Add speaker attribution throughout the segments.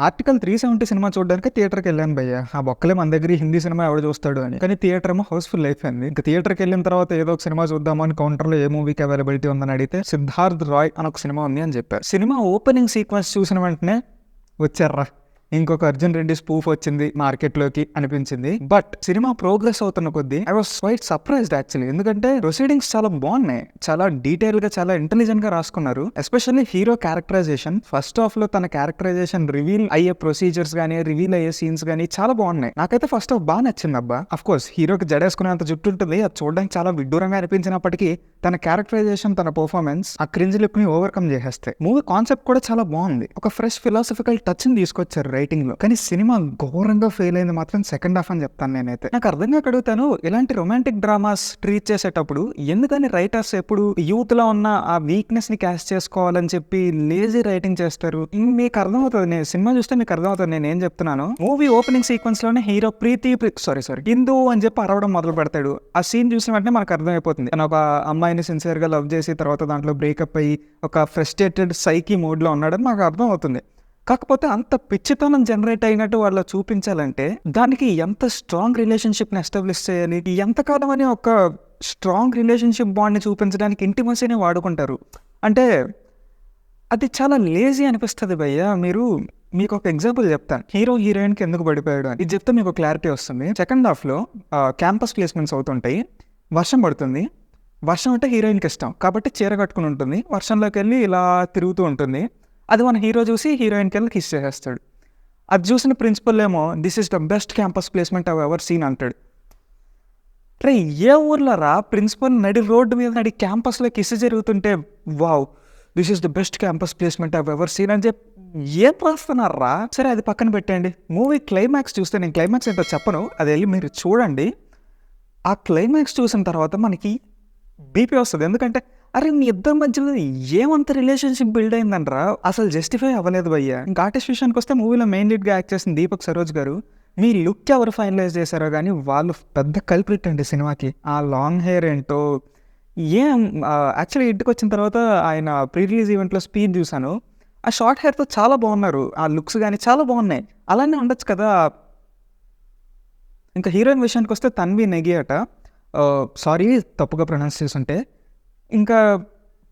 Speaker 1: Article 370 cinema చూడడానికి థియేటర్‌కి వెళ్ళాను భయ్య. ఆ బొక్కలే మన దగ్గర ఈ హిందీ సినిమా ఎవడు చూస్తాడు అని. కానీ థియేటర్ ఏమో హౌస్‌ఫుల్ అయిపోయింది. ఇంక థియేటర్‌కి వెళ్ళిన తర్వాత ఏదో ఒక సినిమా చూద్దాము అని కౌంటర్‌లో ఏ మూవీకి అవైలబిలిటీ ఉందని అడిగితే 'సిద్ధార్థ్ రాయ్' అని ఒక సినిమా ఉంది అని చెప్పారు. సినిమా ఓపెనింగ్ సీక్వెన్స్ చూసిన వెంటనే వచ్చార్రా, ఇంకొక అర్జున్ రెడ్డి స్పూఫ్ వచ్చింది మార్కెట్లోకి అనిపించింది. బట్ సినిమా ప్రోగ్రెస్ అవుతున్న కొద్దీ I was quite surprised actually. ఎందుకంటే ప్రొసీడింగ్స్ చాలా బాగున్నాయి, చాలా డీటెయిల్ గా, చాలా ఇంటెలిజెంట్ గా రాసుకున్నారు. Especially hero characterization, first half లో తన క్యారెక్టరైజేషన్ రివీల్ అయ్యే ప్రొసీజర్స్ గానీ, రివీల్ అయ్యే సీన్స్ గానీ చాలా బాగున్నాయి. నాకైతే ఫస్ట్ హాఫ్ బాగా నచ్చింది అబ్బా. అఫ్ కోర్స్ హీరోకి జడేసుకునేంత జుట్టు ఉంటుంది, అది చూడడానికి చాలా విడ్డూరంగా అనిపించినప్పటికీ తన క్యారెక్టరైజేషన్, తన పర్ఫార్మెన్స్ ఆ క్రింజ్ లుక్ ని ఓవర్కమ్ చేసేస్తాయి. మూవీ కాన్సెప్ట్ కూడా చాలా బాగుంది. ఒక ఫ్రెష్ ఫిలాసఫికల్ టచ్ ని తీసుకొచ్చారు రైటింగ్ లో. కానీ సినిమా ఘోరంగా ఫెయిల్ అయింది మాత్రం సెకండ్ హాఫ్ అని చెప్తాను నేనైతే. నాకు అర్థం కాక అడుగుతాను, ఇలాంటి రొమాంటిక్ డ్రామాస్ ట్రీట్ చేసేటప్పుడు ఎందుకని రైటర్స్ ఎప్పుడు యూత్ లో ఉన్న ఆ వీక్నెస్ ని క్యాష్ చేసుకోవాలని చెప్పి లేజీ రైటింగ్ చేస్తారు? మీకు అర్థమవుతుంది, నేను సినిమా చూస్తే మీకు అర్థమవుతుంది నేను ఏం చెప్తున్నాను. మూవీ ఓపెనింగ్ సీక్వెన్స్ లోనే హీరో సారీ హిందూ అని చెప్పి అరవడం మొదలు పెడతాడు. ఆ సీన్ చూసిన వెంటనే మనకు అర్థమైపోతుంది తను ఒక అమ్మాయిని సిన్సియర్ గా లవ్ చేసి తర్వాత దాంట్లో బ్రేకప్ అయ్యి ఒక ఫ్రస్ట్రేటెడ్ సైకీ మోడ్ లో ఉన్నాడని మాకు అర్థం అవుతుంది. కాకపోతే అంత పిచ్చితనం జనరేట్ అయినట్టు వాళ్ళు చూపించాలంటే దానికి ఎంత స్ట్రాంగ్ రిలేషన్షిప్ని ఎస్టాబ్లిష్ చేయాలి, ఎంతకాలం అని ఒక స్ట్రాంగ్ రిలేషన్షిప్ బాండ్ని చూపించడానికి ఇంటిమసీని వాడుకుంటారు. అంటే అది చాలా లేజీ అనిపిస్తుంది భయ్య. మీకు ఒక ఎగ్జాంపుల్ చెప్తాను, హీరో హీరోయిన్కి ఎందుకు పడిపోయాడు అని. ఇది చెప్తే మీకు క్లారిటీ వస్తుంది. సెకండ్ హాఫ్లో క్యాంపస్ ప్లేస్మెంట్స్ అవుతుంటాయి, వర్షం పడుతుంది. వర్షం అంటే హీరోయిన్కి ఇష్టం కాబట్టి చీర కట్టుకుని ఉంటుంది, వర్షంలోకి వెళ్ళి ఇలా తిరుగుతూ ఉంటుంది. అది మన హీరో చూసి హీరోయిన్కి వెళ్ళి కిస్ చేసేస్తాడు. అది చూసిన ప్రిన్సిపల్ ఏమో this is the best campus placement I've ever seen అంటాడు. రే ఏ ఊర్లో రా ప్రిన్సిపల్ నడి రోడ్డు మీద నడి క్యాంపస్లో కిస్ జరుగుతుంటే wow this is the best campus placement I've ever seen అని చెప్పి ఏం రాస్తున్నారా? సరే అది పక్కన పెట్టండి. మూవీ క్లైమాక్స్ చూస్తే, నేను క్లైమాక్స్ ఏంటో చెప్పను, అది వెళ్ళి మీరు చూడండి. ఆ క్లైమాక్స్ చూసిన తర్వాత మనకి బీపీ వస్తుంది. ఎందుకంటే అరే మీ ఇద్దరి మధ్యలో ఏమంత రిలేషన్షిప్ బిల్డ్ అయిందంటారా, అసలు జస్టిఫై అవ్వలేదు భయ్య. ఇంకా ఆర్టిస్ట్ విషయానికి వస్తే మూవీలో మెయిన్ లీడ్గా యాక్ట్ చేసిన దీపక్ సరోజ్ గారు, మీ లుక్ ఎవరు ఫైనలైజ్ చేశారో కానీ వాళ్ళు పెద్ద కల్ప్రిట్ అండి సినిమాకి. ఆ లాంగ్ హెయిర్ ఏంటో యాక్చువల్లీ ఇంటికి వచ్చిన తర్వాత ఆయన ప్రీ రిలీజ్ ఈవెంట్లో స్పీచ్ చూశాను. ఆ షార్ట్ హెయిర్తో చాలా బాగున్నారు, ఆ లుక్స్ కానీ చాలా బాగున్నాయి. అలానే ఉండొచ్చు కదా. ఇంకా హీరోయిన్ విషయానికి వస్తే తన్వి నెగి అట, సారీ తప్పుగా ప్రొనౌన్స్ చేస్తుంటే. ఇంకా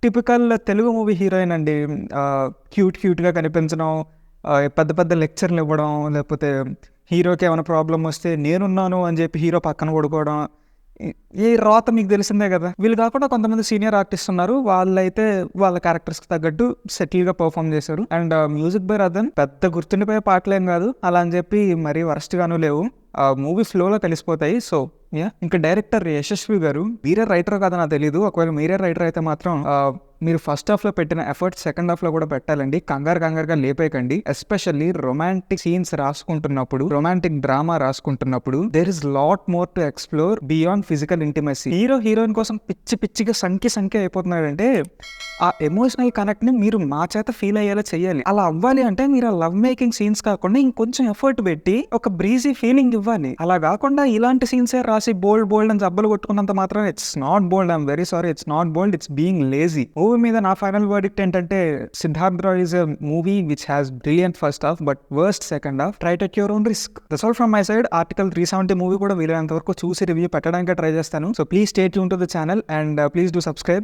Speaker 1: టిపికల్ తెలుగు మూవీ హీరోయిన్ అండి, క్యూట్గా కనిపించడం, పెద్ద పెద్ద లెక్చర్లు ఇవ్వడం, లేకపోతే హీరోకి ఏమైనా ప్రాబ్లం వస్తే నేనున్నాను అని చెప్పి హీరో పక్కన పడుకోవడం, ఈ రాత మీకు తెలిసిందే కదా. వీళ్ళు కాకుండా కొంతమంది సీనియర్ ఆర్టిస్ట్ ఉన్నారు, వాళ్ళైతే వాళ్ళ క్యారెక్టర్స్కి తగ్గట్టు సెటిల్గా పర్ఫామ్ చేశారు. అండ్ మ్యూజిక్ బై రతన్ పెద్ద గుర్తుండిపోయే పాటలేం కాదు, అలా అని చెప్పి మరీ వరస్ట్గానూ లేవు, మూవీ ఫ్లోలో తెలిసిపోతాయి. సో ఇంకా డైరెక్టర్ యశస్వి గారు మీరే రైటర్ కాదని నాకు తెలియదు, ఒకవేళ మీరే రైటర్ అయితే మాత్రం మీరు ఫస్ట్ హాఫ్ లో పెట్టిన ఎఫర్ట్ సెకండ్ హాఫ్ లో కూడా పెట్టాలండి. కంగారుగా లేపేయకండి. ఎస్పెషల్లీ రొమాంటిక్ సీన్స్ రాసుకుంటున్నప్పుడు, రొమాంటిక్ డ్రామా రాసుకుంటున్నప్పుడు there is lot more to explore beyond physical intimacy. Hero heroine కోసం పిచ్చిగా సంఖ్య అయిపోతున్నాడంటే ఆ ఎమోషనల్ కనెక్ట్ ని మీరు మా చేత ఫీల్ అయ్యేలా చేయాలి. అలా అవ్వాలి అంటే మీరు ఆ లవ్ మేకింగ్ సీన్స్ కాకుండా ఇంకొంచెం ఎఫర్ట్ పెట్టి ఒక బ్రీజీ ఫీలింగ్ ఇవ్వాలి. అలా కాకుండా ఇలాంటి సీన్సే రాసి బోల్డ్ అని జబ్బలు కొట్టుకున్నంత మాత్రం it's not bold. I'm very sorry, it's not bold, it's being lazy. Movie మీద నా ఫైనల్ వర్డిక్ట్ ఏంటంటే Siddharth Roy is a movie which has brilliant first half but worst second half. Try take your own risk. That's all from my side. Article 370 movie కూడా వీలైనంత వరకు చూసి review పెట్టడానికి try చేస్తాను. So please stay tune to the channel and please do subscribe.